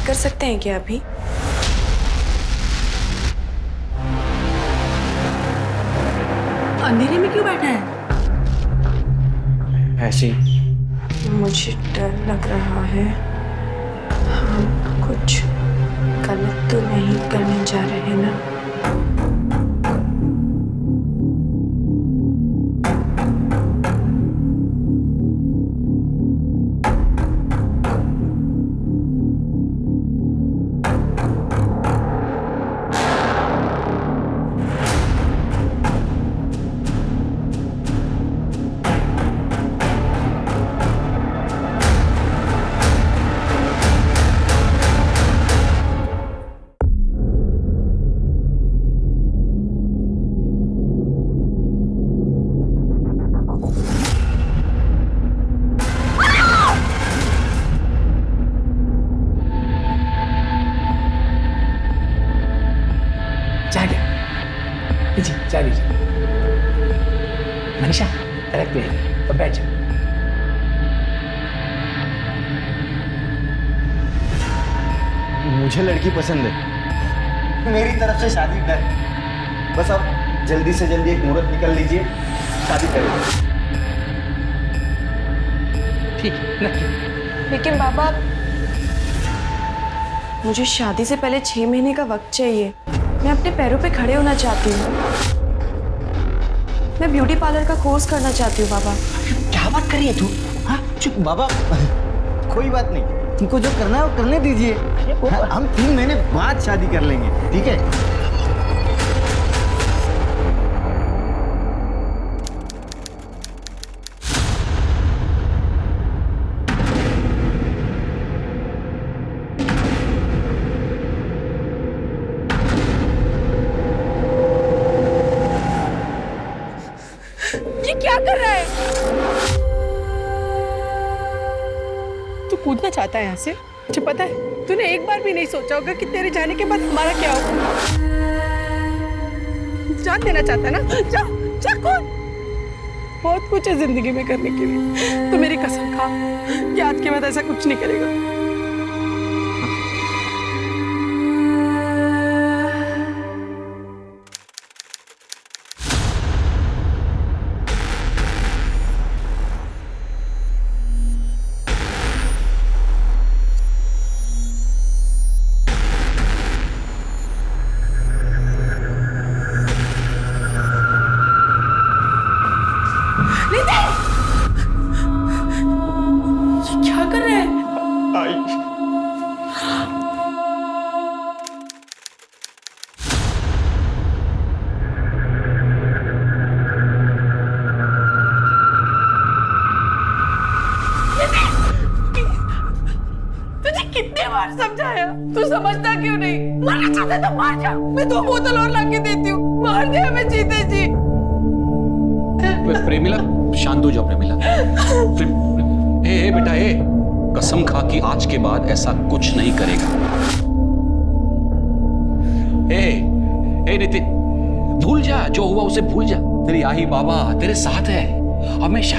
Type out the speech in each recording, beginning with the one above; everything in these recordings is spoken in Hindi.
बात कर सकते हैं क्या अभी? अंधेरे में क्यों बैठा है? ऐसे ही। मुझे डर लग रहा है। हम कुछ गलत तो नहीं करने जा रहे ना? जा लीजिए। मनीषा रख दे और बैठ जा। मुझे लड़की पसंद है, मेरी तरफ से शादी डन। बस अब जल्दी से जल्दी एक मुहूर्त निकल लीजिए, शादी करें। ठीक है, नक्की। लेकिन बाबा, मुझे शादी से पहले 6 महीने का वक्त चाहिए। मैं अपने पैरों पे खड़े होना चाहती हूँ। मैं ब्यूटी पार्लर का कोर्स करना चाहती हूँ बाबा। क्या बात कर रही है तू? हाँ चुप बाबा, कोई बात नहीं, तुमको जो करना है वो करने दीजिए। हम 3 महीने बाद शादी कर लेंगे, ठीक है? क्या कर रहा है? तू कूदना चाहता है यहाँ से? मुझे पता है तूने एक बार भी नहीं सोचा होगा कि तेरे जाने के बाद हमारा क्या होगा। जान देना चाहता है ना? जा जा कूद। बहुत कुछ है जिंदगी में करने के लिए। तू मेरी कसम खा कि आज के बाद ऐसा कुछ नहीं करेगा। क्या कर रहे हैं? तुझे कितने बार समझाया, तू समझता क्यों नहीं? मरना चाहता तो मार जा। मैं 2 बोतल और लाके देती हूँ, मार दे हमें जीते जी। प्रेमिला शांत हो जाओ। प्रेमिला ए बेटा ए, कसम खा कि आज के बाद ऐसा कुछ नहीं करेगा। ए नितिन, भूल जा जो हुआ उसे भूल जा। तेरी आही बाबा तेरे साथ है हमेशा।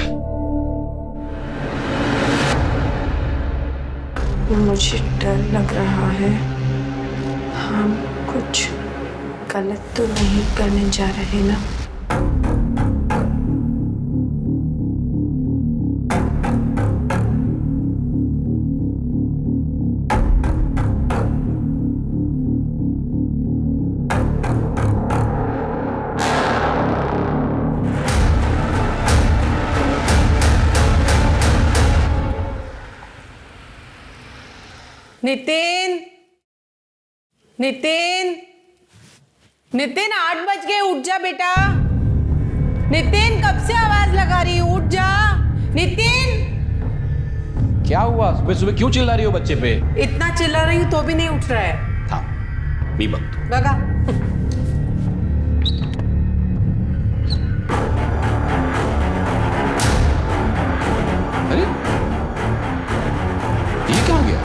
मुझे डर लग रहा है। हम कुछ गलत तो नहीं करने जा रहे ना? नितिन, नितिन, नितिन 8 बज गए, उठ जा बेटा। नितिन कब से आवाज लगा रही है, उठ जा। नितिन, क्या हुआ? सुबह सुबह क्यों चिल्ला रही हो बच्चे पे? इतना चिल्ला रही हूँ तो भी नहीं उठ रहा है। हाँ, मी बक लगा। अरे ये क्या हो गया?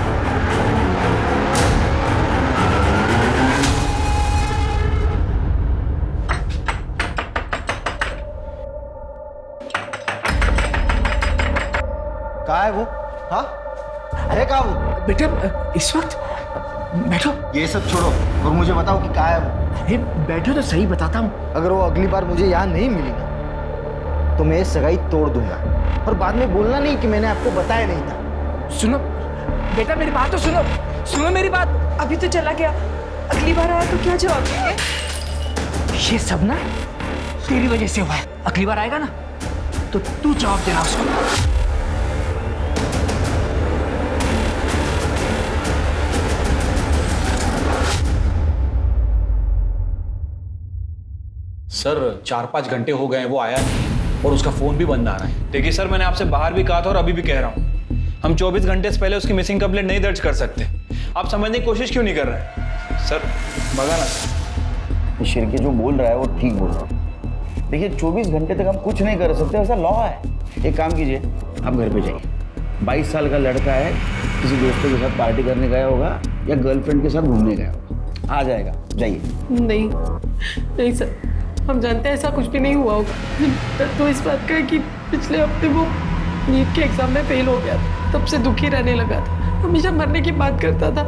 कहाँ है वो? हाँ, है कहाँ वो? बेटा इस वक्त बैठो। ये सब छोड़ो और मुझे बताओ कि कहाँ है वो। अरे बैठो तो सही, बताता हूँ। अगर वो अगली बार मुझे यहाँ नहीं मिली ना तो मैं ये सगाई तोड़ दूंगा, और बाद में बोलना नहीं कि मैंने आपको बताया नहीं था। सुनो बेटा, मेरी बात तो सुनो, सुनो मेरी बात। अभी तो चला गया, अगली बार आया तो क्या जवाब देंगे? ये सब ना तेरी वजह से हुआ है। अगली बार आएगा ना तो तू जवाब देना उसको। सर 4-5 घंटे हो गए हैं, वो आया नहीं और उसका फोन भी बंद आ रहा है। देखिए सर, मैंने आपसे बाहर भी कहा था और अभी भी कह रहा हूँ, हम 24 घंटे से पहले उसकी मिसिंग कंप्लेंट नहीं दर्ज कर सकते। आप समझने की कोशिश क्यों नहीं कर रहे सर? बगा ना शिरके जो बोल रहा है वो ठीक बोल रहा है। देखिए 24 घंटे तक हम कुछ नहीं कर सकते, ऐसा लॉ है। एक काम कीजिए, आप घर पे जाइए। 22 साल का लड़का है, किसी दोस्तों के साथ पार्टी करने गया होगा या गर्लफ्रेंड के साथ घूमने गया होगा, आ जाएगा, जाइए। नहीं नहीं सर, हम जानते हैं ऐसा कुछ भी नहीं हुआ होगा। तो इस बात का है कि पिछले हफ्ते वो नीट के एग्जाम में फेल हो गया था, तब से दुखी रहने लगा था। हमेशा मरने की बात करता था।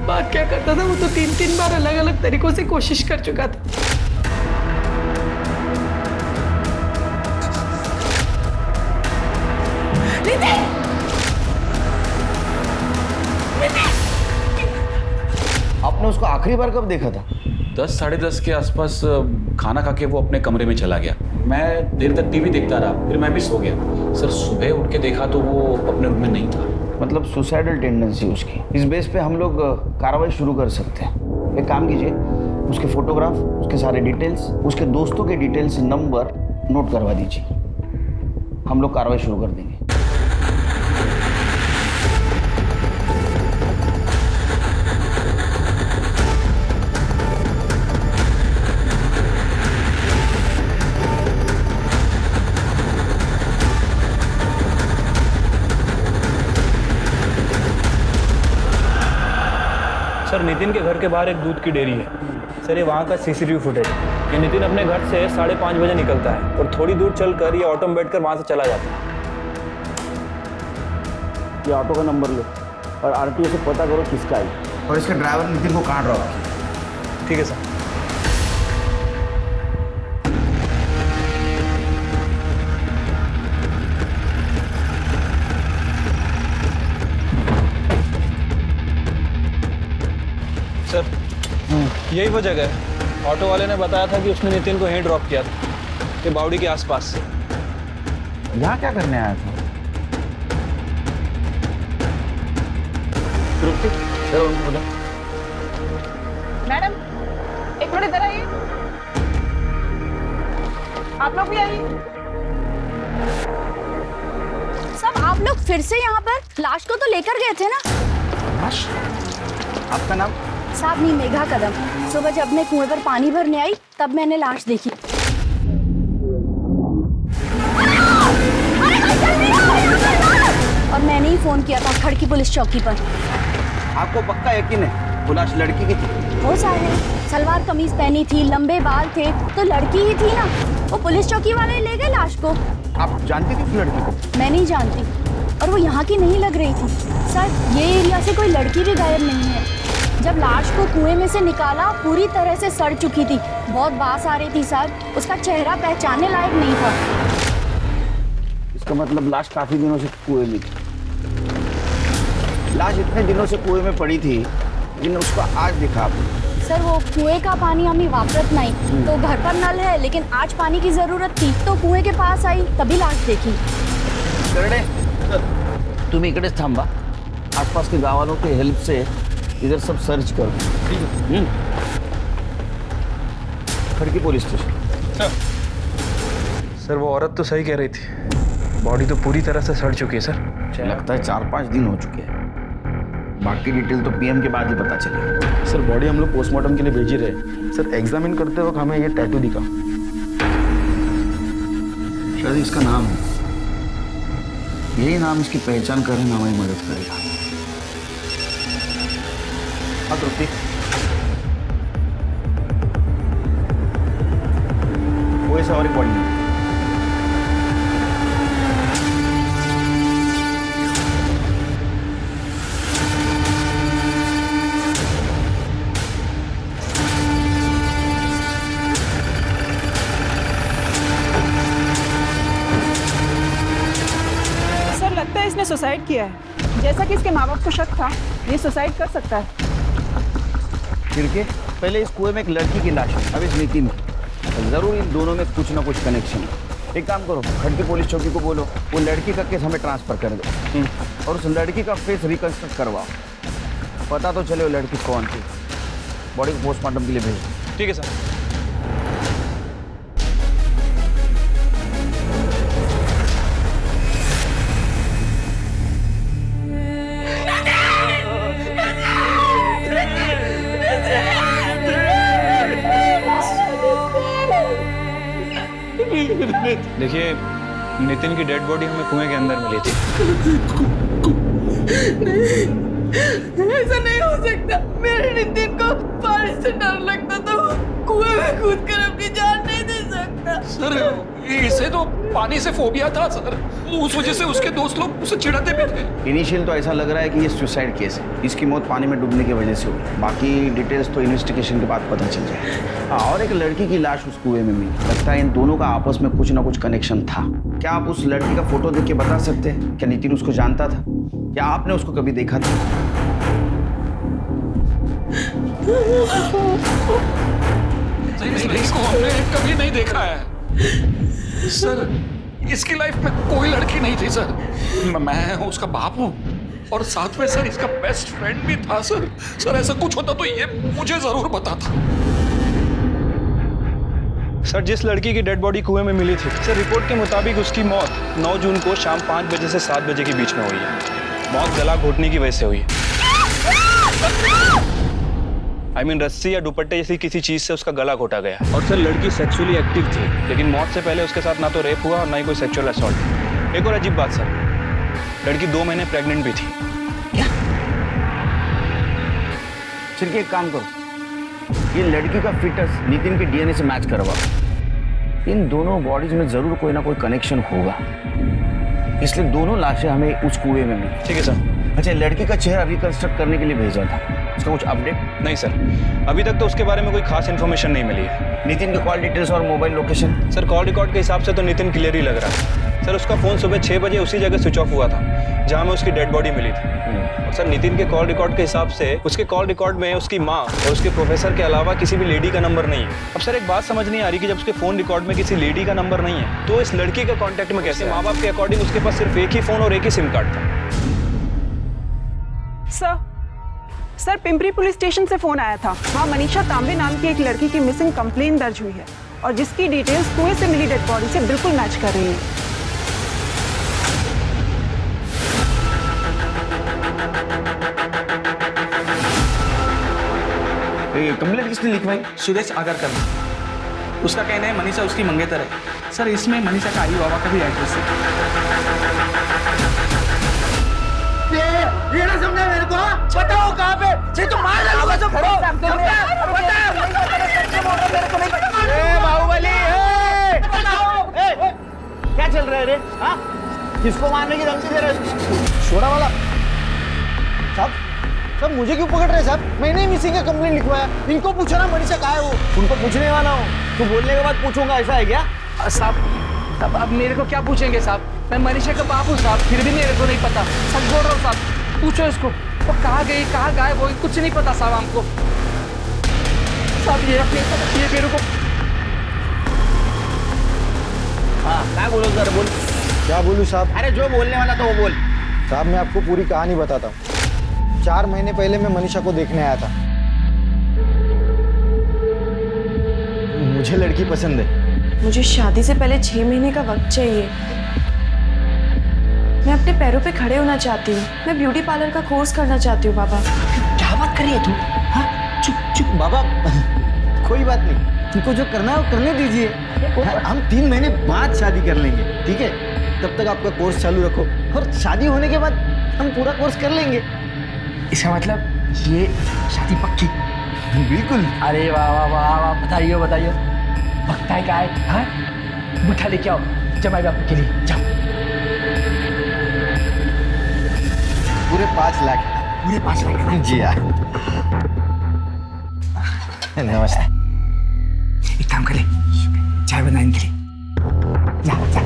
बात क्या करता था, वो तो 3-3 बार अलग अलग तरीकों से कोशिश कर चुका था। आपने उसको आखिरी बार कब देखा था? 10-10:30 के आसपास खाना खा के वो अपने कमरे में चला गया। मैं देर तक टीवी देखता रहा, फिर मैं भी सो गया। सर सुबह उठ के देखा तो वो अपने रूम में नहीं था। मतलब सुसाइडल टेंडेंसी उसकी। इस बेस पे हम लोग कार्रवाई शुरू कर सकते हैं। एक काम कीजिए, उसके फोटोग्राफ, उसके सारे डिटेल्स, उसके दोस्तों के डिटेल्स, नंबर नोट करवा दीजिए। हम लोग कार्रवाई शुरू कर देंगे। सर नितिन के घर के बाहर एक दूध की डेयरी है। सर ये वहाँ का सीसीटीवी फुटेज। ये नितिन अपने घर से 5:30 बजे निकलता है और थोड़ी दूर चलकर ये ऑटो में बैठकर वहाँ से चला जाता है। ये ऑटो का नंबर लो और आरटीओ से पता करो किसका है, और इसके ड्राइवर नितिन को कहाँ ड्रॉप किया। ठीक है सर। सर यही वो जगह है। ऑटो वाले ने बताया था कि उसने नितिन को यहीं ड्रॉप किया था, ये बावड़ी के आसपास। यहाँ क्या करने आया था? मैडम एक मिनट इधर आइए। आप लोग भी आइए। सब आप लोग फिर से यहाँ पर लाश को तो लेकर गए थे ना? लाश? आपका नाम? साहब मेघा कदम। सुबह जब मैं कुएं पर पानी भरने आई तब मैंने लाश देखी। और मैंने ही फोन किया था खड़की पुलिस चौकी पर। आपको पक्का यकीन है वो लाश लड़की की थी? हो साहब, सलवार कमीज पहनी थी, लंबे बाल थे, तो लड़की ही थी ना। वो पुलिस चौकी वाले ले गए लाश को। आप जानती थी उस लड़की को? मैं नहीं जानती, और वो यहाँ की नहीं लग रही थी। सर ये एरिया से कोई लड़की भी गायब नहीं है। जब लाश को कुएं में से निकाला पूरी तरह से सड़ चुकी थी, बहुत बास आ रही थी साहब। उसका चेहरा पहचानने लायक नहीं था। इसका मतलब लाश काफी दिनों से कुएं में थी। लाश इतने दिनों से कुएं में पड़ी थी, लेकिन उसको आज दिखा आपने। सर वो कुएं का पानी हमें वापरत नहीं, तो घर पर नल है, लेकिन आज पानी की जरूरत थी तो कुएं के पास आई, तभी लाश देखी। तुम्ही इकडेच थांबा, आसपास के गाँव वालों की हेल्प से इधर सब सर्च करो। ठीक है? खड़की पुलिस स्टेशन। सर वो औरत तो सही कह रही थी, बॉडी तो पूरी तरह से सड़ चुकी है सर। लगता है 4-5 दिन हो चुके हैं। बाकी डिटेल तो पीएम के बाद ही पता चलेगा। सर बॉडी हम लोग पोस्टमार्टम के लिए भेज ही रहे। सर एग्जामिन करते वक्त हमें ये टैटू दिखा। शायद इसका नाम है, यही नाम इसकी पहचान करने में हमारी मदद करेगा। हाँ तृप्ति, वो ऐसा और रिकॉर्डिंग है। ने सुसाइड किया है। जैसा कि इसके माँ बाप को शक था, ये सुसाइड कर सकता है। फिर के पहले इस कुएं में एक लड़की की लाश है, अब इस नितिन की। जरूर इन दोनों में कुछ ना कुछ कनेक्शन है। एक काम करो, खड़की पुलिस चौकी को बोलो वो लड़की का केस हमें ट्रांसफर कर दो और उस लड़की का फेस रिकंस्ट्रक्ट करवाओ, पता तो चले वो लड़की कौन थी। बॉडी को पोस्टमार्टम के लिए भेज दो। ठीक है सर। देखिए, नितिन की डेड बॉडी हमें कुएं के अंदर मिली थी। ऐसा नहीं हो सकता। मेरे नितिन को पानी से डर लगता था, वो कुएं में कूद कर अपनी जान नहीं दे सकता। सर इसे तो पानी से फोबिया था सर, उस वजह से उसके दोस्त लोग उसे चिढ़ाते भी थे। इनिशियल तो ऐसा लग रहा है कि ये सुसाइड केस है, इसकी मौत पानी में डूबने की वजह से हुई। बाकी डिटेल्स तो इन्वेस्टिगेशन के बाद पता चल जाए। हाँ, और एक लड़की की लाश उस कुएं में मिली। लगता है इन दोनों का आपस में कुछ ना कुछ कनेक्शन था। क्या आप उस लड़की का फोटो देख के बता सकते हैं क्या नितिन उसको जानता था या आपने उसको कभी देखा था? इसको हमने कभी नहीं देखा है सर। इसकी लाइफ में कोई लड़की नहीं थी सर। मैं उसका बाप हूँ और साथ में सर इसका बेस्ट फ्रेंड भी था सर। सर ऐसा कुछ होता तो ये मुझे जरूर बताता। सर, जिस लड़की की डेड बॉडी कुएं में मिली थी, सर रिपोर्ट के मुताबिक उसकी मौत 9 जून को शाम 5 बजे से 7 बजे के बीच में हुई है। मौत गला घोटने की वजह से हुई है। रस्सी या दुपट्टे जैसी किसी चीज से उसका गला घोटा गया। और सर लड़की सेक्सुअली एक्टिव थी, लेकिन मौत से पहले उसके साथ ना तो रेप हुआ और ना ही कोई सेक्सुअल असॉल्ट। एक और अजीब बात सर, लड़की 2 महीने प्रेग्नेंट भी थी। क्या? सिर्फ एक काम करो, ये लड़की का फिटस नितिन के डीएनए से मैच करवाओ। इन दोनों बॉडीज में जरूर कोई ना कोई कनेक्शन होगा, इसलिए दोनों लाशें हमें उस कुएं में मिली। ठीक है सर। अच्छा, लड़की का चेहरा रिकंस्ट्रक्ट करने के लिए भेजा था, उसका कुछ अपडेट? नहीं सर, अभी तक तो उसके बारे में कोई खास इन्फॉर्मेशन नहीं मिली है। नितिन के कॉल डिटेल्स और mobile location? Sir call record के हिसाब से तो नितिन क्लियर ही लग रहा है। सर उसका फोन सुबह 6 बजे उसी जगह स्विच ऑफ हुआ था जहां में उसकी डेड बॉडी मिली थी। और सर नितिन के कॉल रिकॉर्ड के हिसाब से उसके कॉल रिकॉर्ड में उसकी माँ और उसके प्रोफेसर के अलावा किसी भी लेडी का नंबर नहीं है। अब सर एक बात समझ नहीं आ रही कि जब उसके फोन रिकॉर्ड में किसी लेडी का नंबर नहीं है तो इस लड़की के कॉन्टेक्ट में कैसे? माँ बाप के अकॉर्डिंग उसके पास सिर्फ एक ही फोन और एक ही सिम कार्ड था। सर पिंपरी पुलिस स्टेशन से फोन आया था। वहाँ मनीषा तांबे नाम की एक लड़की की मिसिंग कंप्लेंट दर्ज हुई है और जिसकी डिटेल्स कुएं से मिली डेड बॉडी से बिल्कुल मैच कर रही है। कंप्लेंट किसने लिखवाई? सुरेश आगरकर। उसका कहना है मनीषा उसकी मंगेतर है। सर इसमें मनीषा का आई बाबा का भी एड्रेस है। ये ना समझा मेरे को, बताओ कहाँ पे? ये तो मार डालूंगा सब। बाहुबली, क्या चल रहा है रे? हाँ, किसको मारने की धमकी दे रहे हो? छोड़ा वाला साहब, सब मुझे क्यों पकड़ रहे हैं साहब? मैंने ही मिसिंग का कंप्लेंट लिखवाया। इनको पूछो ना मनीषा कहाँ है वो। उनको पूछने वाला हूँ, तो बोलने के बाद पूछूंगा, ऐसा है क्या? साहब अब मेरे को क्या पूछेंगे साहब? मैं मनीषा का बाप हूँ साहब, फिर भी मेरे को नहीं पता। सच बोल रहा हूँ साहब, पूछो इसको वो कहाँ गई कहाँ गायब हो, कुछ नहीं पता साहब हमको। साहब ये मेरे को। हाँ, क्या बोलो सर? बोल। क्या बोलूँ साहब? अरे जो बोलने वाला था वो बोल। साहब मैं आपको पूरी कहानी बताता हूँ। 4 महीने पहले मैं मनीषा को देखने आया था। मुझे लड़की पसंद है। मुझे शादी से पहले 6 महीने का वक्त चाहिए। मैं अपने पैरों पे खड़े होना चाहती हूँ। मैं ब्यूटी पार्लर का कोर्स करना चाहती हूँ। बाबा क्या बात कर रही है तू? हाँ, चुप चुप बाबा, कोई बात नहीं, तुमको जो करना है वो करने दीजिए। हम 3 महीने बाद शादी कर लेंगे, ठीक है? तब तक आपका कोर्स चालू रखो और शादी होने के बाद हम पूरा कोर्स कर लेंगे। इसका मतलब ये शादी पक्की? बिल्कुल। अरे वाह वाह वाह वाह, बताइए बताइए, पक्का है क्या है? हाँ, मिठा लेके आओ जमाई बापू के लिए, जाओ। पूरे 5 लाख। पूरे 5 लाख? जी हाँ। नमस्ते। एक काम कर ले, चाय बनाने के लिए जा जा।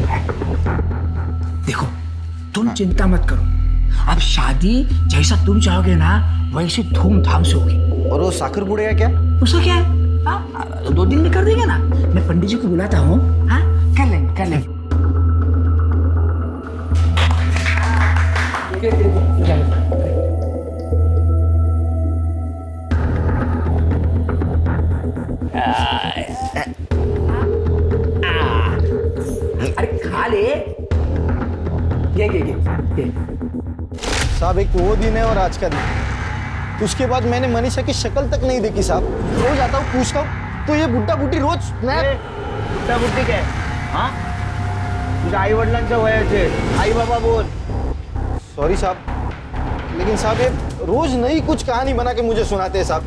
देखो तुम चिंता मत करो, अब शादी जैसा तुम चाहोगे ना वैसे धूमधाम से होगी। और वो साखर बुढ़ेगा क्या? उसका क्या है? हाँ, 2 दिन में कर देंगे ना। मैं पंडित जी को बुलाता हूँ। हाँ, कर लेंगे कर लेंगे। अरे खा ले। ये। साहब एक वो दिन है और आज का दिन। उसके बाद मैंने मनीषा की शक्ल तक नहीं देखी साहब। रोज आता हूँ पूछता हूँ तो ये बुड्ढा बुड्ढी रोज बुड्ढा बुड्ढी क्या है? हाँ, तुझ्या आई वडिलांच्या वयाचे आई बाबा बोल। सॉरी साहब, लेकिन साहब ये रोज नई कुछ कहानी बना के मुझे सुनाते हैं साहब।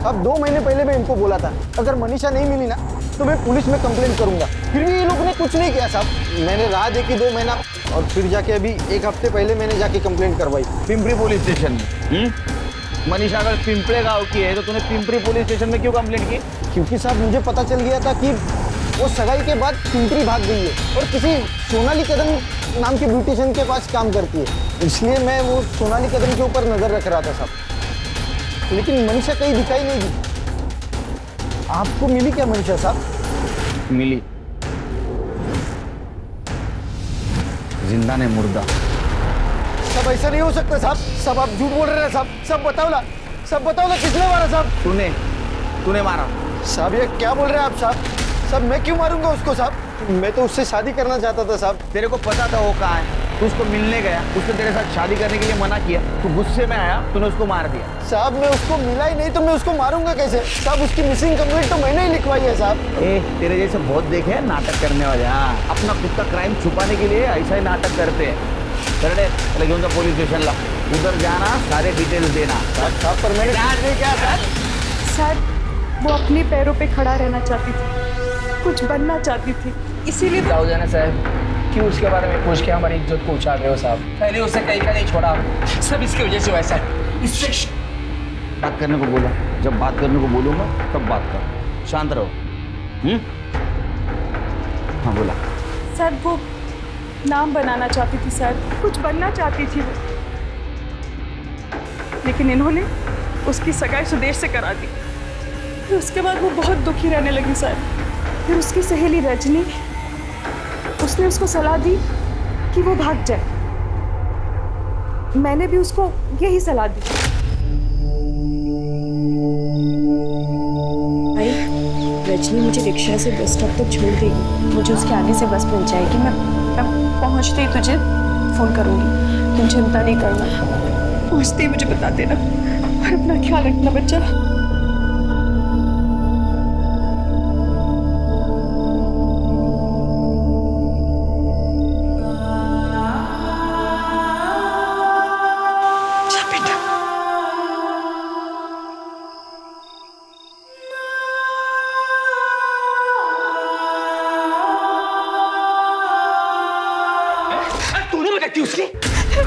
अब 2 महीने पहले मैं इनको बोला था अगर मनीषा नहीं मिली ना तो मैं पुलिस में कंप्लेंट करूंगा, फिर भी ये लोग ने कुछ नहीं किया साहब। मैंने राह देखी 2 महीना और फिर जाके अभी 1 हफ्ते पहले मैंने जाके कंप्लेंट करवाई पिंपरी पुलिस स्टेशन में। मनीषा अगर पिंपले गांव की है तो तूने पिंपरी पुलिस स्टेशन में क्यों कंप्लेंट की? क्योंकि साहब मुझे पता चल गया था कि वो सगाई के बाद पिंपरी भाग गई है और किसी सोनाली कदम नाम के ब्यूटिशियन के पास काम करती है, इसलिए मैं वो सोनाली कदम के ऊपर नजर रख रहा था साहब। लेकिन मनीषा कहीं दिखाई नहीं दी। आपको मिली क्या मनीषा साहब? मिली, जिंदा ने मुर्दा। सब ऐसा नहीं हो सकता साहब, सब आप झूठ बोल रहे हैं साहब। सब बताओ ना किसने मारा साहब? तूने मारा साहब। ये क्या बोल रहे हैं आप साहब? साहब मैं क्यों मारूंगा उसको साहब? मैं तो उससे शादी करना चाहता था साहब। तेरे को पता था वो कहाँ है, तू उसको मिलने गया, उसने तेरे साथ शादी करने के लिए मना किया, तू गुस्से में आया, तूने उसको मार दिया। साहब मैं उसको मिला ही नहीं तो मैं उसको मारूंगा कैसे साहब? उसकी मिसिंग कंप्लेंट तो मैंने ही लिखवाई है साहब। तेरे जैसे बहुत देखे हैं नाटक करने वाले। हाँ, अपना खुद का क्राइम छुपाने के लिए ऐसा ही नाटक करते हैं। चले घेऊन जा पुलिस स्टेशनला, उधर जाना, सारे डिटेल्स देना। साहब पर मैंने नहीं किया सर। सर वो अपने पैरों पे खड़ा रहना चाहती थी, कुछ बनना चाहती थी, इसीलिए जाओ जाना साहब, क्यों उसके बारे में पूछ के हमारी इज्जत को उछाल रहे हो साहब? पहले उसे कहीं का नहीं छोड़ा, सब इसकी वजह से वैसा है। इससे बात करने को बोला, जब बात करने को बोलूंगा तब बात कर, शांत रहो। हाँ बोला। सर वो नाम बनाना चाहती थी सर, कुछ बनना चाहती थी वो, लेकिन इन्होंने उसकी सगाई सुदेश से करा दी। फिर उसके बाद वो बहुत दुखी रहने लगी सर। फिर उसकी सहेली रजनी, उसने उसको सलाह दी कि वो भाग जाए। मैंने भी उसको यही सलाह दी। भाई रजनी मुझे रिक्शा से बस स्टॉप तक छोड़ देगी, मुझे उसके आगे से बस मिल जाएगी। मैं पहुंचते ही तुझे फोन करूंगी, तुम चिंता नहीं करना। पहुंचते ही मुझे बता देना और अपना ख्याल रखना बच्चा।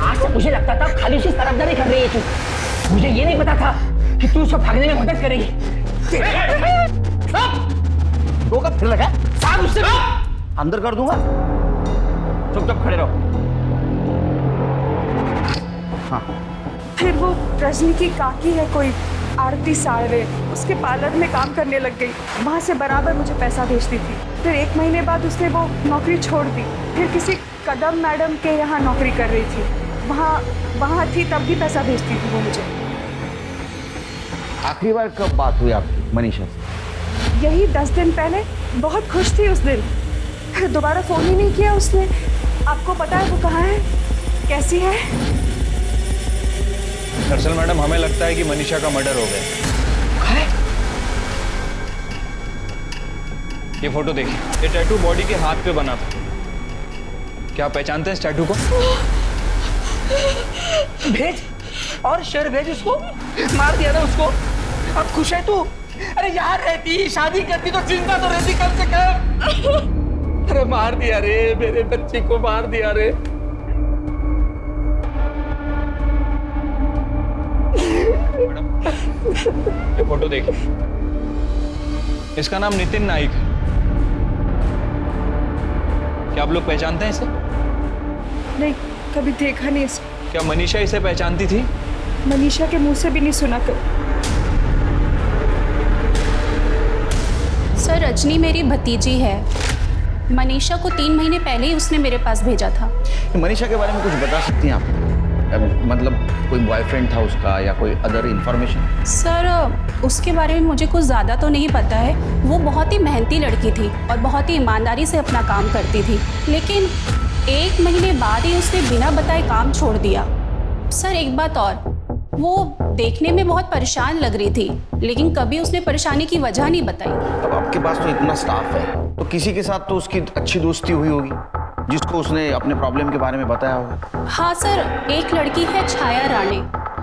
आज से मुझे लगता था खाली उसी तरफदारी कर रही है तू, मुझे ये नहीं पता था कि तू उसको भागने में मदद करेगी। दो कब फिर लगा साहब उससे अंदर कर दूंगा, चुपचाप खड़े रहो। हाँ फिर वो रजनी की काकी है कोई आरती साड़वे, उसके पार्लर में काम करने लग गई। वहाँ से बराबर मुझे पैसा भेजती थी। फिर 1 महीने बाद उसने वो नौकरी छोड़ दी। फिर किसी कदम मैडम के यहाँ नौकरी कर रही थी, वहाँ थी तब भी पैसा भेजती थी वो मुझे। आखिरी बार कब बात हुई आपकी मनीषा से? यही 10 दिन पहले। बहुत खुश थी उस दिन, फिर दोबारा फोन ही नहीं किया उसने। आपको पता है वो कहाँ है, कैसी है? दरअसल मैडम हमें लगता है कि मनीषा का मर्डर हो गया। ये फोटो देखिए, ये टैटू बॉडी के हाथ पे बना था। क्या आप पहचानते हैं इस टैटू को? भेज और शेर भेज उसको, मार दिया ना उसको। अब खुश है तू? अरे यहाँ रहती, शादी करती तो जिंदा तो रहती कम से कम। अरे मार दिया रे, मेरे बच्चे को मार दिया रे। ये फोटो देखिए, इसका नाम नितिन नाइक है। क्या आप लोग पहचानते हैं इसे? नहीं। कभी देखा नहीं इसको। क्या मनीषा इसे पहचानती थी? मनीषा के मुंह से भी नहीं सुना कभी। सर रजनी मेरी भतीजी है। मनीषा को 3 महीने पहले ही उसने मेरे पास भेजा था। मनीषा के बारे में कुछ बता सकती हैं आप? मतलब कोई बॉयफ्रेंड था उसका या कोई अदर इंफॉर्मेशन? सर उसके बारे में मुझे कुछ ज़्यादा तो नहीं पता है। वो बहुत ही मेहनती लड़की थी और बहुत ही ईमानदारी से अपना काम करती थी, लेकिन 1 महीने बाद ही उसने बिना बताए काम छोड़ दिया। सर एक बात और, वो देखने में बहुत परेशान लग रही थी, लेकिन कभी उसने परेशानी की वजह नहीं बताई। अब आपके पास तो इतना स्टाफ है, तो किसी के साथ तो उसकी अच्छी दोस्ती हुई होगी जिसको उसने अपने प्रॉब्लम के बारे में बताया होगा। हाँ सर, एक लड़की है छाया राणे,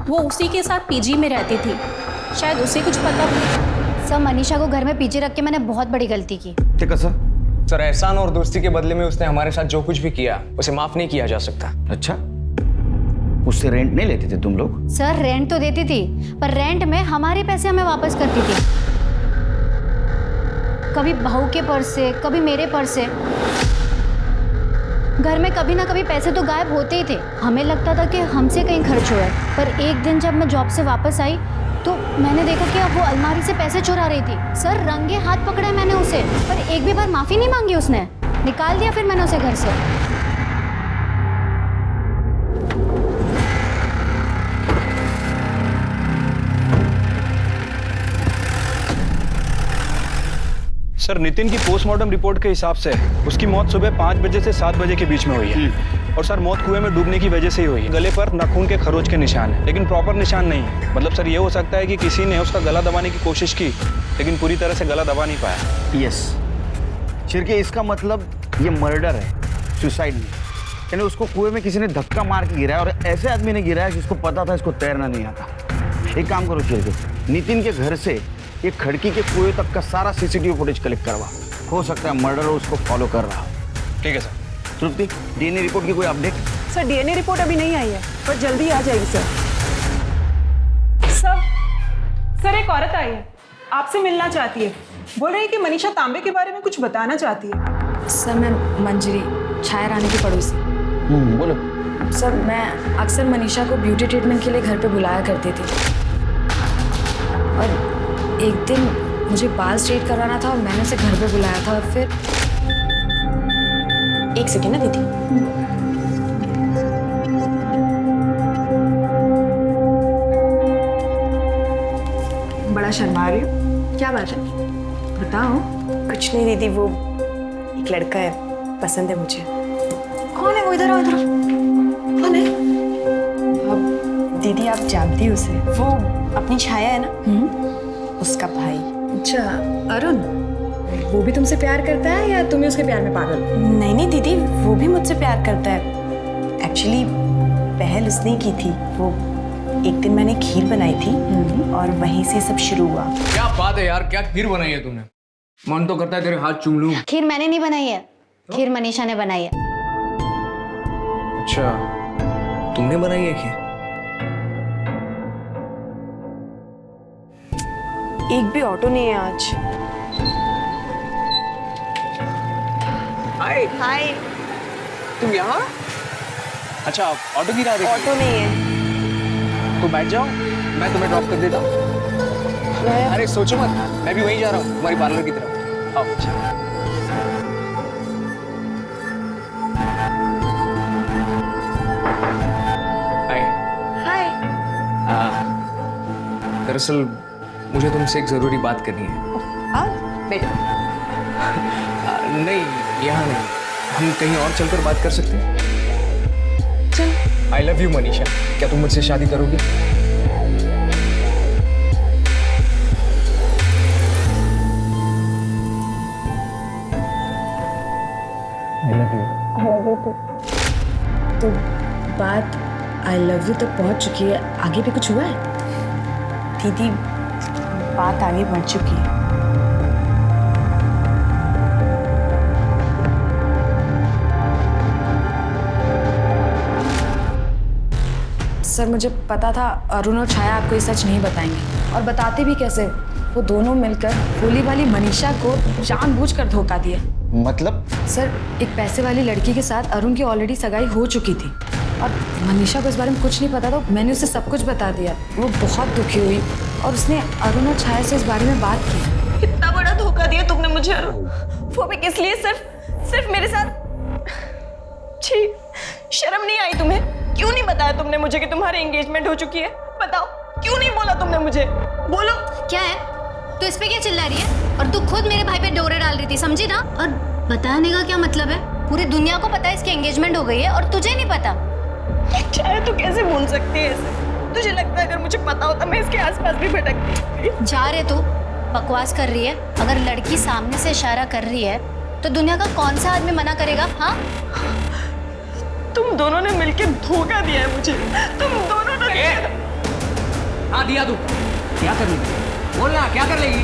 वो उसी के साथ पीजी में रहती थी, शायद उसे कुछ पता हो। सर मनीषा को घर में पीछे रख के मैंने बहुत बड़ी गलती की। ठीक है सर, एहसान और दोस्ती के बदले में उसने हमारे साथ जो कुछ भी किया उसे माफ नहीं किया जा सकता। अच्छा, उससे रेंट नहीं लेते थे तुम लोग? सर रेंट तो देती थी, पर रेंट में हमारे पैसे हमें वापस करती थी। कभी बहू के पर्स से, कभी मेरे पर्स से। घर में कभी ना कभी पैसे तो गायब होते ही थे। हमें लगता था कि हमसे कहीं खर्च हुआ है, पर एक दिन जब मैं जॉब से वापस आई तो मैंने देखा कि अब वो अलमारी से पैसे चुरा रही थी। सर रंगे हाथ पकड़ा मैंने उसे, पर एक भी बार माफी नहीं मांगी उसने। निकाल दिया फिर मैंने उसे घर से। सर नितिन की पोस्टमार्टम रिपोर्ट के हिसाब से उसकी मौत सुबह 5 बजे से 7 बजे के बीच में हुई है। और सर मौत कुएं में डूबने की वजह से ही हुई है। गले पर नाखून के खरोच के निशान है, लेकिन प्रॉपर निशान नहीं है। मतलब सर ये हो सकता है कि किसी ने उसका गला दबाने की कोशिश की, लेकिन पूरी तरह से गला दबा नहीं पाया। यस शिर्के, इसका मतलब ये मर्डर है, सुसाइड नहीं। यानी उसको कुएं में किसी ने धक्का मार के गिराया, और ऐसे आदमी ने गिराया जिसको पता था इसको तैरना नहीं आता। एक काम करो शिर्के, नितिन के घर से एक खड़की के कुएं तक का सारा सीसीटीवी फुटेज कलेक्ट करवा। हो सकता है मर्डर उसको फॉलो कर रहा हो। ठीक है सर। तृप्ति, डीएनए रिपोर्ट की कोई अपडेट? सर डीएनए रिपोर्ट अभी नहीं आई है, पर जल्दी आ जाएगी सर। सर एक औरत आई है, आपसे मिलना चाहती है। बोल रही है कि मनीषा तांबे के बारे में कुछ बताना चाहती है। सर मैं मंजरी, छाया रानी की पड़ोसी। बोलो। सर मैं अक्सर मनीषा को ब्यूटी ट्रीटमेंट के लिए घर पे बुलाया करती थी, और एक दिन मुझे बाल स्ट्रेट करवाना था और मैंने उसे घर पे बुलाया था। और फिर एक सेकेंड ना दीदी, बड़ा शर्मा रही हो, क्या बात है बताओ। कुछ नहीं दीदी, वो एक लड़का है, पसंद है मुझे। कौन है वो? इधर आओ, इधर आओ। कौन है? अब दीदी आप जानती हो उसे, वो अपनी छाया है ना, उसका भाई। अच्छा अरुण, वो भी तुमसे प्यार करता है या तुम्हें उसके प्यार में पागल? नहीं नहीं दीदी, वो भी मुझसे प्यार करता है। एक्चुअली पहल उसने की थी। वो एक दिन मैंने खीर बनाई थी और वहीं से सब शुरू हुआ। क्या बात है यार, क्या खीर बनाई है तुमने? मन तो करता है तेरे हाथ चूम लूं। खीर मैंने नहीं बनाई है, खीर मनीषा ने बनाई है। अच्छा, तुमने बनाई है खीर? एक भी ऑटो नहीं है आज। हाय हाय। तुम यहाँ? अच्छा ऑटो गिरा रही? ऑटो नहीं है। तो बैठ जाओ, मैं तुम्हें ड्रॉप कर देता हूँ। अरे सोचो मत, मैं भी वहीं जा रहा हूँ, तुम्हारी पार्लर की तरफ। आओ। हाय। हाय। दरअसल मुझे तुमसे एक जरूरी बात करनी है। बैठो। नहीं यहाँ नहीं, हम कहीं और चलकर बात कर सकते हैं? चल। आई लव यू मनीषा, क्या तुम मुझसे शादी करोगी? I love you too. तो बात आई लव यू तक पहुंच चुकी है, आगे भी कुछ हुआ है? दीदी बात आगे बढ़ चुकी है। सर मुझे पता था अरुण और छाया आपको ये सच नहीं बताएंगे, और बताते भी कैसे? वो दोनों मिलकर भोली वाली मनीषा को जानबूझकर धोखा दिया। मतलब? सर एक पैसे वाली लड़की के साथ अरुण की ऑलरेडी सगाई हो चुकी थी, और मनीषा को इस बारे में कुछ नहीं पता, तो मैंने उसे सब कुछ बता दिया। वो बहुत दुखी हुई और उसने अरुण और छाया से इस बारे में बात की। इतना बड़ा धोखा दिया तुमने मुझे अरुण, वो भी किस लिए? सिर्फ मेरे साथ। छी, शर्म नहीं आई तुम्हें? क्यों नहीं बताया तुमने मुझे कि तुम्हारी एंगेजमेंट हो चुकी है? बताओ, क्यों नहीं बोला तुमने मुझे? बोलो। क्या है, तू इस पे क्या चिल्ला रही है? और तू खुद मेरे भाई पे डोरे डाल रही थी, समझी ना? और बताने का क्या मतलब है? पूरी दुनिया को पता है इसकी एंगेजमेंट हो गई है और तुझे नहीं पता। चाहे तू कैसे बोल सकती है ऐसे? तुझे लगता है अगर मुझे पता होता मैं इसके आसपास भी भटकती? जा रहे तू, बकवास कर रही है। अगर लड़की सामने से इशारा कर रही है तो दुनिया का कौन सा आदमी मना करेगा? हाँ, तुम दोनों ने मिलकर धोखा दिया है मुझे। तुम दोनों ने। हाँ दिया तू। क्या कर लेगी? बोलना, क्या कर लेगी?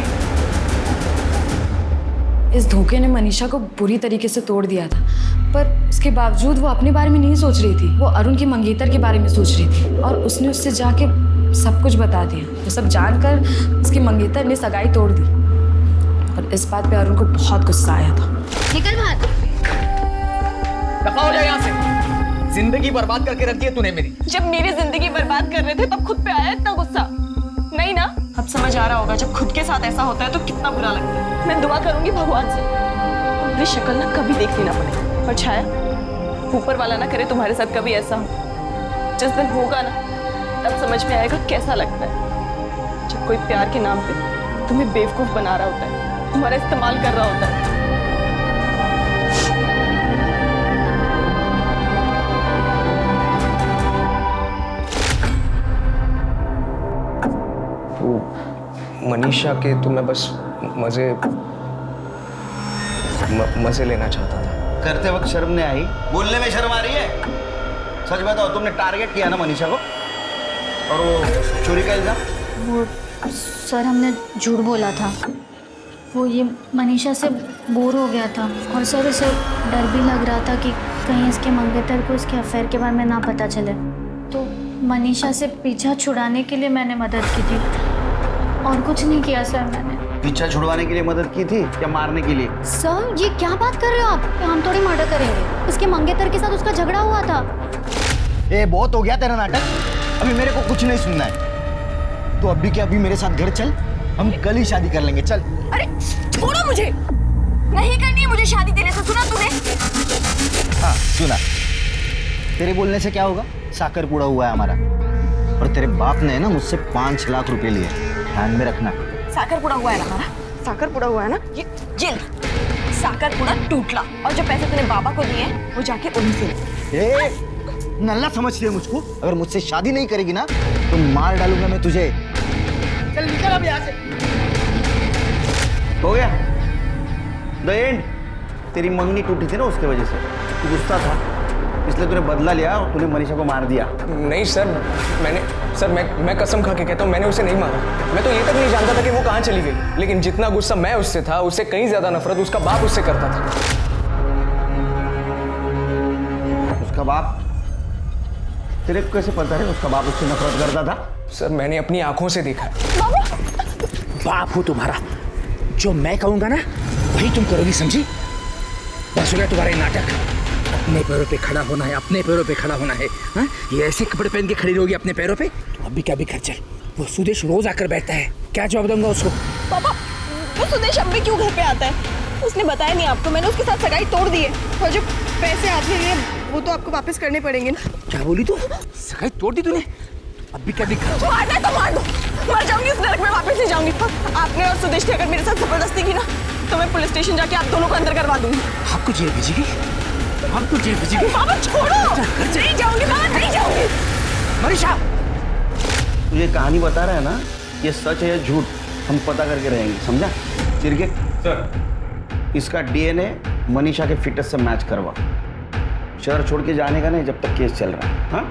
इस धोखे ने मनीषा को बुरी तरीके से तोड़ दिया था, पर इसके बावजूद वो अपने बारे में नहीं सोच रही थी। वो अरुण की मंगेतर के बारे में सोच रही थी और उसने उससे जाके सब कुछ बता दिया। वो सब जानकर उसकी मंगेतर ने सगाई तोड़ दी और इस बात पे अरुण को बहुत गुस्सा आया था। निकल बाहर। दफा हो जाए यहाँ से। जिंदगी बर्बाद करके रख दी है तूने मेरी। जब मेरी जिंदगी बर्बाद कर रहे थे तब खुद पे आया इतना गुस्सा? नहीं ना? अब समझ आ रहा होगा जब खुद के साथ ऐसा होता है तो कितना बुरा लगता है। मैं दुआ करूंगी भगवान से तुम्हारी शक्ल ना कभी देखनी ना पड़े। और छाया, ऊपर वाला ना करे तुम्हारे साथ कभी ऐसा हो। जिस दिन होगा ना तब समझ में आएगा कैसा लगता है जब कोई प्यार के नाम पे तुम्हें बेवकूफ बना रहा होता है, तुम्हारा इस्तेमाल कर रहा होता है। मनीषा के तो मैं बस मजे लेना चाहता था। करते वक्त शर्म नहीं आई? बोलने में शर्म आ रही है? सच बताओ, तुमने टारगेट किया ना मनीषा को? और वो चोरी का इल्जाम? वो सर, हमने झूठ बोला था। वो ये मनीषा से बोर हो गया था और सर उसे डर भी लग रहा था कि कहीं इसके मंगेतर को इसके अफेयर के बारे में ना पता चले। तो मनीषा से पीछा छुड़ाने के लिए मैंने मदद की थी और कुछ नहीं किया सर मैंने। पीछा छुड़वाने के लिए मदद की थी या मारने के लिए? सर ये क्या बात कर रहे हो आप? हम थोड़ी मर्डर करेंगे। उसके मंगेतर के साथ उसका झगड़ा हुआ था। ए, बहुत हो गया तेरा नाटक। अभी मेरे को कुछ नहीं सुनना है। तो अभी के अभी मेरे साथ घर चल, हम कल ही शादी कर लेंगे। चल। अरे छोड़ो मुझे, नहीं करनी है मुझे शादी तेरे से। सुना तूने? हाँ सुना। तेरे बोलने से क्या होगा? साकर पूड़ा हुआ है हमारा। और तेरे बाप ने ना मुझसे 5 लाख रुपए लिए, ध्यान में रखना। साकर पूड़ा हुआ है ना हमारा? साकर पूड़ा हुआ है ना? ये जेल साकर पूड़ा टूटला और जो पैसे तूने बाबा को दिए वो जाके उन्हीं से। ए, नल्ला समझती है मुझको? अगर मुझसे शादी नहीं करेगी ना तो मार डालूंगा मैं तुझे। चल निकल अब यहाँ से। हो गया द एंड। तेरी मंगनी टूटी थी ना, उसके वजह से तू गुस्सा था, इसलिए तूने बदला लिया और तूने मनीषा को मार दिया। नहीं सर, मैं कसम खा के कहता हूँ, मैंने उसे नहीं मारा। मैं तो ये तक नहीं जानता था कि वो कहाँ चली गई। लेकिन जितना गुस्सा मैं उससे था, उससे कहीं ज्यादा नफरत उसका बाप उससे करता था। उसका बाप? तेरे को कैसे पता है उसका बाप उससे नफरत करता था? सर मैंने अपनी आंखों से देखा है। बाप हो तुम्हारा, जो मैं कहूंगा ना वही तुम करोगी, समझी? बस हो गया तुम्हारा ये नाटक। अपने पैरों पे खड़ा होना है, अपने पैरों पे खड़ा होना है। हाँ? ये ऐसे कपड़े पहन के खड़ी रहोगी अपने पैरों पे? तो अभी क्या भी घर चल। वो सुदेश रोज आकर बैठता है, क्या जवाब दूंगा उसको? पापा, वो सुदेश अब भी क्यों घर पे आता है? उसने बताया नहीं आपको? मैंने उसके साथ सगाई तोड़ दी है और जो पैसे आपने लिए वो तो आपको वापस करने पड़ेंगे ना। क्या बोली तू? सगाई तोड़ दी तूने? अभी क्या भी घर चल। मारना है तो मार दो, मर जाऊंगी इस नरक में, वापस नहीं जाऊंगी। आपने और सुदेश ने अगर मेरे साथ जबरदस्ती की ना तो मैं पुलिस स्टेशन जाके आप दोनों को अंदर करवा दूंगी। आपको जेल भेजेगी? आपको जेल भेजेगी? बाबा छोड़ो, नहीं जाऊंगी बाबा, नहीं जाऊंगी। मनीषा, तुझे कहानी बता रहा है ना, ये सच है या झूठ हम पता करके रहेंगे, समझा? चिरके सर, इसका डीएनए मनीषा के फिटनेस से मैच करवा। शहर छोड़ के जाने का नहीं जब तक केस चल रहा है। हाँ?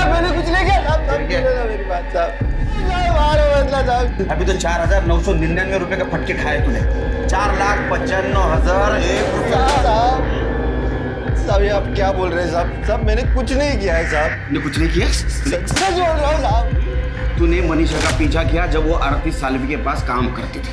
मैंने कुछ नहीं किया। मेरी बात साहब, मारो मत बदला साहब। अभी तो 4,999 रुपए का फटके खाए तूने। 4,95,001 साहब ये आप क्या बोल रहे हैं साहब? साहब मैंने कुछ नहीं किया है साहब। तूने कुछ नहीं किया? सच बोल रहा हूँ साहब। तूने मनीषा का पीछा किया जब वो आरती सालवी के पास काम करती थी।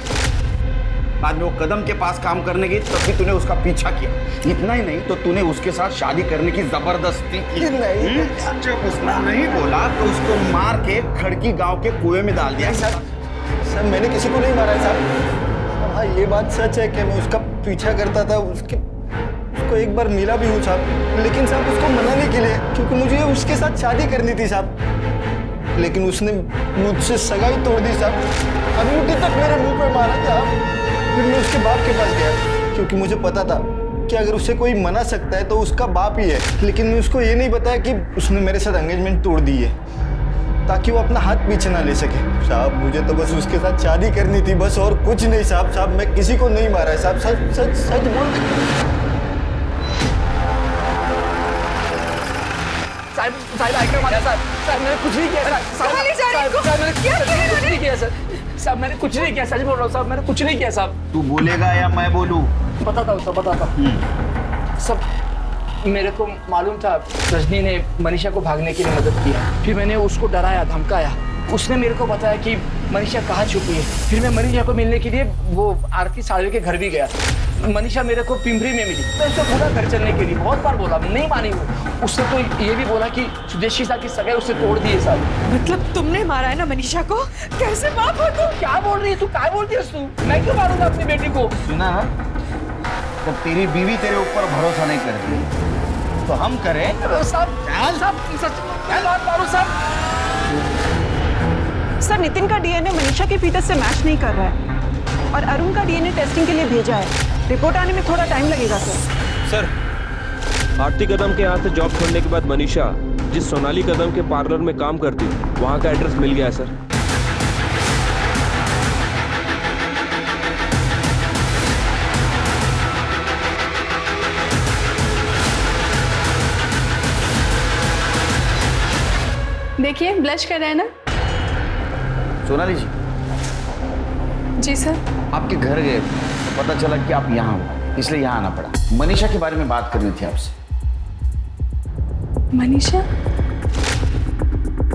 बाद में वो कदम के पास काम करने गई तब भी तूने उसका पीछा किया। इतना ही नहीं तो तूने उसके साथ शादी करने की जबरदस्ती की। नहीं। जब उसने नहीं बोला तो उसको मार के खड़की गांव के कुएं में डाल दिया। सर मैंने किसी को नहीं मारा है साहब। हाँ ये बात सच है कि मैं उसका पीछा करता था, उसको एक बार मिला भी हूँ साहब, लेकिन साहब उसको मनाने के लिए, क्योंकि मुझे उसके साथ शादी करनी थी साहब, लेकिन उसने मुझसे सगाई तोड़ दी साहब। अंगूठी तक मेरे मुंह पे मारा था। फिर मैं उसके बाप के पास गया, क्योंकि मुझे पता था कि अगर उसे कोई मना सकता है तो उसका बाप ही है, लेकिन मैं उसको ये नहीं बताया कि उसने मेरे साथ एंगेजमेंट तोड़ दी है ताकि वो अपना हाथ पीछे ना ले सके। साहब मुझे तो बस उसके साथ शादी करनी थी, बस और कुछ नहीं साहब। साहब मैं किसी को नहीं मारा है साहब, सच सच सच बोल। साहब आइकर मारा साहब मैंने कुछ नहीं किया साहब मैंने कुछ नहीं किया सर। साहब मैंने कुछ नहीं किया, सच बोल रहा हूँ साहब, मैंने कुछ नहीं किया साहब। तू बोलेगा या मैं बोलूं? बताता हूँ सब बताता हूँ सब। मेरे को मालूम था रजनी ने मनीषा को भागने के लिए मदद की, फिर मैंने उसको डराया धमकाया। उसने मेरे को बताया कि मनीषा कहाँ छुपी है। फिर मैं मनीषा को मिलने के लिए वो आरती सालवी के घर भी गया। मनीषा मेरे को पिंपरी में मिली। मैं उसको बोला घर चलने के लिए, बहुत बार बोला, नहीं मानी वो। उसने तो ये भी बोला कि सुदेशी साहब की सगाई उससे तोड़ दी है साहब। मतलब तुमने मारा है ना मनीषा को? कैसे बाप हो तुम? क्या बोल रही है तू? क्या बोलती है तू? मैं क्यों मारूंगा अपनी बेटी को? सुना ना, जब तेरी बीवी तेरे ऊपर भरोसा नहीं करती तो हम करें सर नितिन का डीएनए मनीषा के फीटस से मैच नहीं कर रहा है और अरुण का डीएनए टेस्टिंग के लिए भेजा है। रिपोर्ट आने में थोड़ा टाइम लगेगा सर। आरती कदम के यहाँ से जॉब छोड़ने के बाद मनीषा जिस सोनाली कदम के पार्लर में काम करती वहाँ का एड्रेस मिल गया है सर। देखिए ब्लश कर रहे हैं ना। सोनाली जी जी सर। आपके घर गए तो पता चला कि आप यहाँ हो, इसलिए यहाँ आना पड़ा। मनीषा के बारे में बात करनी थी आपसे। मनीषा?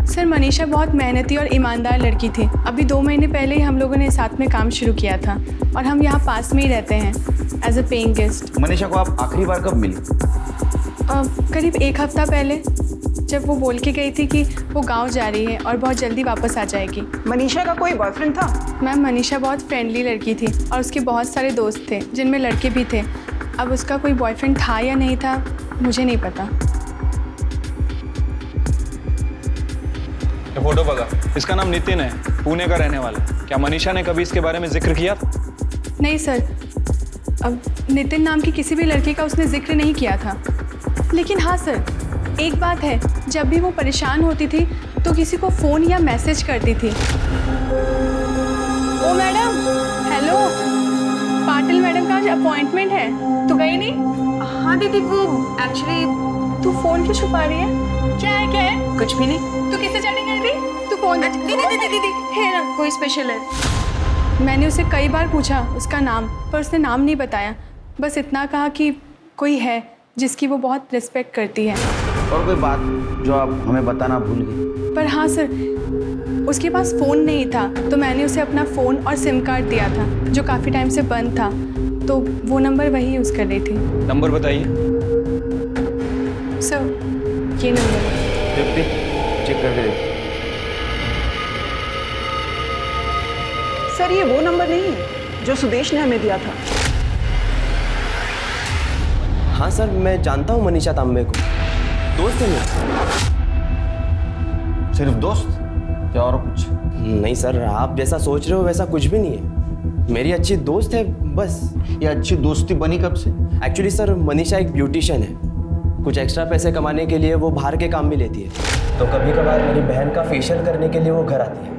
सर मनीषा बहुत मेहनती और ईमानदार लड़की थी। अभी 2 महीने पहले ही हम लोगों ने साथ में काम शुरू किया था और हम यहाँ पास में ही रहते हैं as a paying guest. Manisha को आप आखिरी बार कब मिली? करीब 1 हफ्ता पहले, जब वो बोल के गई थी कि वो गांव जा रही है और बहुत जल्दी वापस आ जाएगी। मनीषा का कोई बॉयफ्रेंड था? मैम मनीषा बहुत फ्रेंडली लड़की थी और उसके बहुत सारे दोस्त थे जिनमें लड़के भी थे। अब उसका कोई बॉयफ्रेंड था या नहीं था मुझे नहीं पता। ये फोटो बघा, इसका नाम नितिन है, पुणे का रहने वाला। क्या मनीषा ने कभी इसके बारे में जिक्र किया था? नहीं सर, अब नितिन नाम की किसी भी लड़की का उसने जिक्र नहीं किया था। लेकिन हाँ सर, एक बात है, जब भी वो परेशान होती थी तो किसी को फ़ोन या मैसेज करती थी। ओ मैडम, हेलो, पाटिल मैडम का आज अपॉइंटमेंट है, तो गई नहीं? हाँ दीदी, वो एक्चुअली। तू फ़ोन क्यों छुपा रही है? क्या है? कुछ भी नहीं। तू किससे चैटिंग कर रही? तू फ़ोन दीदी है ना, कोई स्पेशल है? मैंने उसे कई बार पूछा उसका नाम, पर उसने नाम नहीं बताया। बस इतना कहा कि कोई है जिसकी वो बहुत रिस्पेक्ट करती है। और कोई बात जो आप हमें बताना भूल गए? पर हाँ सर, उसके पास फ़ोन नहीं था तो मैंने उसे अपना फ़ोन और सिम कार्ड दिया था जो काफ़ी टाइम से बंद था, तो वो नंबर वही यूज़ कर रही थी। नंबर बताइए सर, ये नंबर है। चेक करके देखो। सर ये वो नंबर नहीं है जो सुदेश ने हमें दिया था। हाँ सर, मैं जानता हूँ मनीषा तांबे को, दोस्त है मेरा। सिर्फ दोस्त या और कुछ? नहीं सर, आप जैसा सोच रहे हो वैसा कुछ भी नहीं है। मेरी अच्छी दोस्त है बस। ये अच्छी दोस्ती बनी कब से? एक्चुअली सर, मनीषा एक ब्यूटिशियन है। कुछ एक्स्ट्रा पैसे कमाने के लिए वो बाहर के काम भी लेती है, तो कभी कभार मेरी बहन का फेशियल करने के लिए वो घर आती है।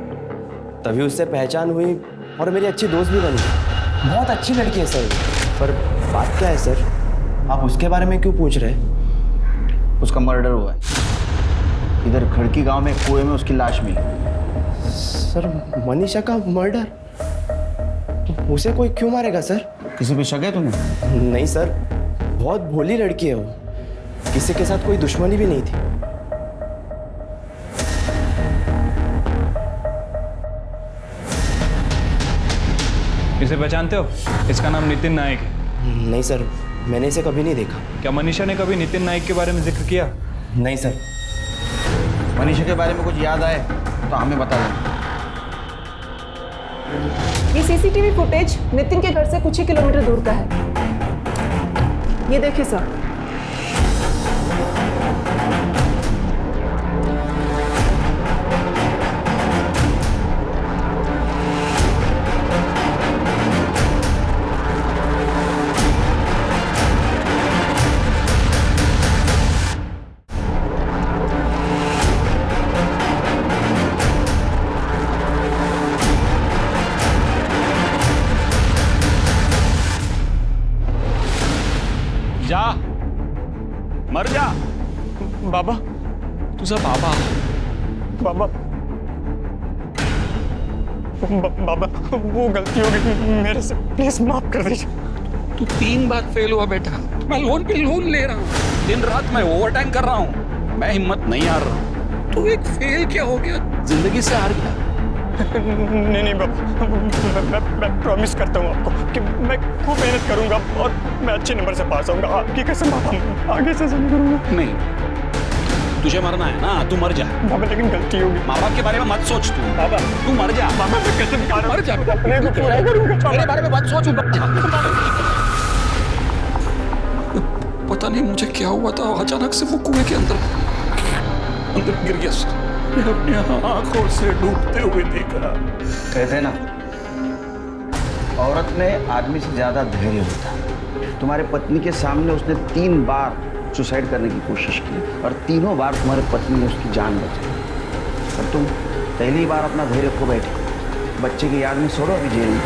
तभी उससे पहचान हुई और मेरी अच्छी दोस्त भी बनी। बहुत अच्छी लड़की है सर। पर बात क्या है सर, आप उसके बारे में क्यों पूछ रहे हैं? उसका मर्डर हुआ है। इधर खड़की गांव में कुएं में उसकी लाश मिली। सर मनीषा का मर्डर? उसे कोई क्यों मारेगा सर? किसी पे शक है तुम्हें? नहीं सर, बहुत भोली लड़की है वो, किसी के साथ कोई दुश्मनी भी नहीं थी। इसे पहचानते हो? इसका नाम नितिन नायक है। नहीं सर, मैंने इसे कभी नहीं देखा। क्या मनीषा ने कभी नितिन नायक के बारे में जिक्र किया? नहीं सर। मनीषा के बारे में कुछ याद आए तो हमें बता देना। ये सीसीटीवी फुटेज नितिन के घर से कुछ ही किलोमीटर दूर का है। ये देखिए सर। जा, मर जा। बाबा, तुझा बाबा बाबा, बाबा, वो गलती हो गई मेरे से, प्लीज माफ कर दीजिए। तू 3 बार फेल हुआ बेटा। मैं लोन पे लोन ले रहा हूँ, दिन रात मैं ओवरटाइम कर रहा हूँ, मैं हिम्मत नहीं हार रहा। तू एक फेल क्या हो गया, जिंदगी से हार गया। नहीं बाबा, मैं प्रॉमिस करता हूँ आपको कि मैं खूब मेहनत करूंगा और मैं अच्छे नंबर से पास होऊंगा। आपकी कसम बाबा, आगे से नहीं करूंगा। नहीं, तुझे मरना है ना, तू मर जा बाबा, लेकिन गलती होगी। माँ बाप के बारे में मत सोच तू। बाबा, तू मर जा। बाबा, मैं कसम खा रहा हूं, मर जा। अपने को पूरा करूंगा। मेरे बारे में मत सोच। पता नहीं मुझे क्या हुआ था, अचानक से वो कुएं के अंदर गिर गया। अपनी आंखों से डूबते हुए देखा। कहते हैं ना, औरत में आदमी से ज्यादा धैर्य होता है। तुम्हारे पत्नी के सामने उसने 3 बार सुसाइड करने की कोशिश की और तीनों बार तुम्हारे पत्नी ने उसकी जान बचाई, और तुम पहली बार अपना धैर्य खो बैठे। बच्चे की याद में छोड़ो अभी जेल में।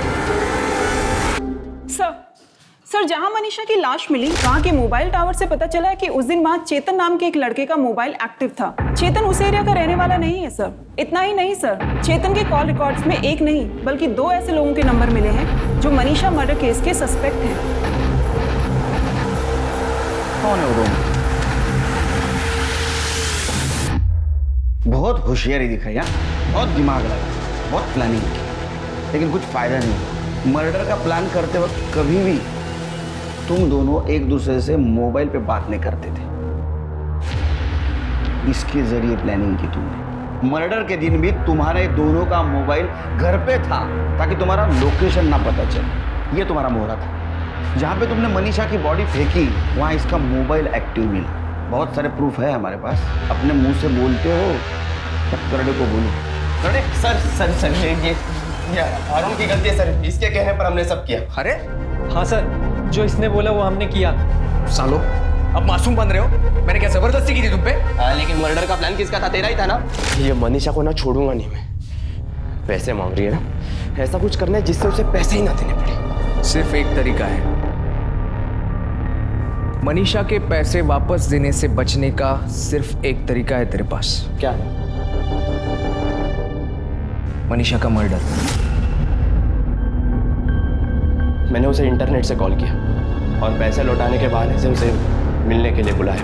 सर, जहां मनीषा की लाश मिली वहां के मोबाइल टावर से पता चला है कि उस दिन वहां चेतन नाम के एक लड़के का मोबाइल एक्टिव था। चेतन उस एरिया का रहने वाला नहीं है सर। इतना ही नहीं सर, चेतन के कॉल रिकॉर्ड्स में एक नहीं बल्कि 2 ऐसे लोगों के नंबर मिले हैं जो मनीषा मर्डर केस के सस्पेक्ट हैं। कौन है वो दोनों? बहुत होशियारी दिखाई, बहुत दिमाग लगा, बहुत प्लानिंग की, लेकिन कुछ फायदा नहीं। मर्डर का प्लान करते वक्त कभी भी तुम दोनों एक दूसरे से मोबाइल पे बात नहीं करते थे। इसके जरिए प्लानिंग की तुमने। मर्डर के दिन भी तुम्हारे दोनों का मोबाइल घर पे था ताकि तुम्हारा लोकेशन ना पता चले। ये तुम्हारा मोहरा था। जहाँ पे तुमने मनीषा की बॉडी फेंकी वहाँ इसका मोबाइल एक्टिव मिला। बहुत सारे प्रूफ है हमारे पास। अपने मुंह से बोलते हो तब करड़े को बोलो। करड़े सर ये अरुण की गलती है सर, इसके कहने पर हमने सब किया। अरे हाँ सर, जो इसने बोला वो हमने किया। सालो, अब मासूम बन रहे हो? मैंने क्या जबरदस्ती की थी तुम पे? लेकिन मर्डर का प्लान किसका था? तेरा ही था ना। ये मनीषा को ना छोड़ूंगा नहीं मैं। पैसे मांग रही है ना, ऐसा कुछ करना है जिससे उसे पैसे ही ना देने पड़े। सिर्फ एक तरीका है, मनीषा के पैसे वापस देने से बचने का सिर्फ एक तरीका है तेरे पास। क्या? मनीषा का मर्डर। मैंने उसे इंटरनेट से कॉल किया और पैसे लौटाने के बहाने से उसे मिलने के लिए बुलाया।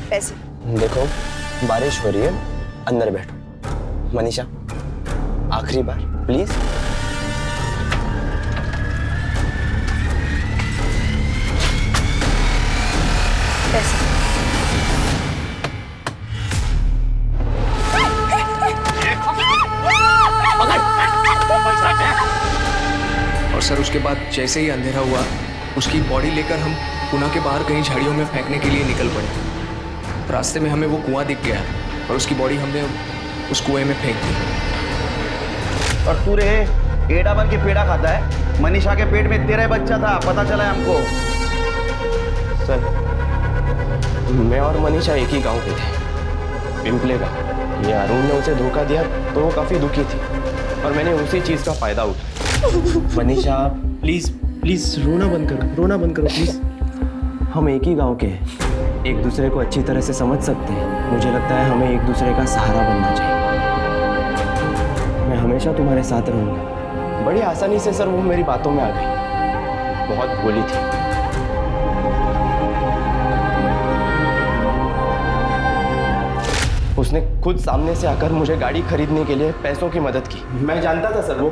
पैसे देखो, बारिश हो रही है, अंदर बैठो। मनीषा, आखिरी बार प्लीज। पैसे। और सर उसके बाद जैसे ही अंधेरा हुआ, उसकी बॉडी लेकर हम पुणे के बाहर कहीं झाड़ियों में फेंकने के लिए निकल पड़े। रास्ते में हमें वो कुआं दिख गया और उसकी बॉडी हमने उस कुएं में फेंक दी। और तू रे एड़ा बन के पेड़ा खाता है। मनीषा के पेट में तेरा ही बच्चा था, पता चला है हमको। सर, मैं और मनीषा एक ही गांव के थे, पिंपले का। ये अरुण ने उसे धोखा दिया तो वो काफी दुखी थी और मैंने उसी चीज का फायदा उठाया। मनीषा प्लीज प्लीज रोना बंद करो प्लीज। हम एक ही गांव के हैं, एक दूसरे को अच्छी तरह से समझ सकते हैं। मुझे लगता है हमें एक दूसरे का सहारा बनना चाहिए। मैं हमेशा तुम्हारे साथ रहूंगा। बड़ी आसानी से सर वो मेरी बातों में आ गई, बहुत बोली थी। उसने खुद सामने से आकर मुझे गाड़ी खरीदने के लिए पैसों की मदद की। मैं जानता था सर वो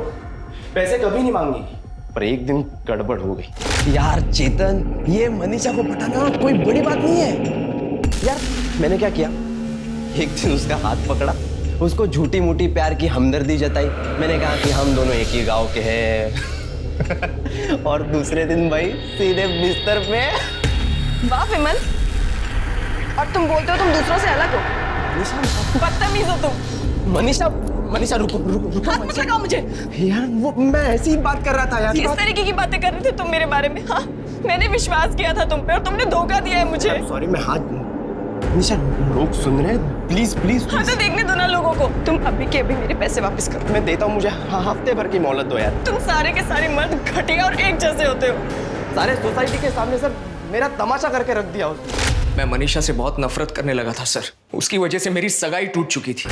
पैसे कभी नहीं मांगेगी, पर एक दिन गड़बड़ हो गई। यार चेतन, ये मनीषा को पटाना कोई बड़ी बात नहीं है यार। मैंने क्या किया, एक दिन उसका हाथ पकड़ा, उसको झूठी मूठी प्यार की हमदर्दी जताई। मैंने कहा कि हम दोनों एक ही गांव के हैं और दूसरे दिन भाई सीधे बिस्तर पे। वाह विमल, और तुम बोलते हो तुम दूसरों से अलग हो। बदतमीज हो तुम। मनीषा, मनीषा रुको रुको रुको। हाथ मत लगाओ मुझे। यार वो मैं ऐसी ही बात कर रहा था यार। किस तरीके की बातें कर रहे थे तुम मेरे बारे में? हाँ, मैंने विश्वास किया था तुम पे और तुमने धोखा दिया है मुझे। सॉरी, मैं हाथ। मनीषा लोग सुन रहे हैं, प्लीज प्लीज। हाँ तो देखने दो ना लोगों को। तुम अभी के अभी मेरे पैसे वापस करो। मैं देता हूँ, मुझे हफ्ते भर की मोहलत दो यार। तुम सारे के सारे मर्द घटिया और एक जैसे होते हो। सारे सोसाइटी के सामने सर मेरा तमाशा करके रख दिया उसने। मैं मनीषा से बहुत नफरत करने लगा था सर। उसकी वजह से मेरी सगाई टूट चुकी थी।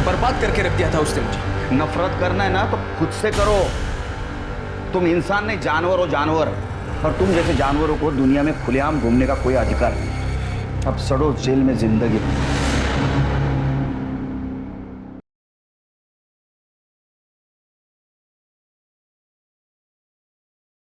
बर्बाद करके रख दिया था उसने मुझे। नफरत करना है ना तो खुद से करो। तुम इंसान नहीं, जानवर हो, जानवर। और तुम जैसे जानवरों को दुनिया में खुलेआम घूमने का कोई अधिकार नहीं। अब सड़ो जेल में जिंदगी।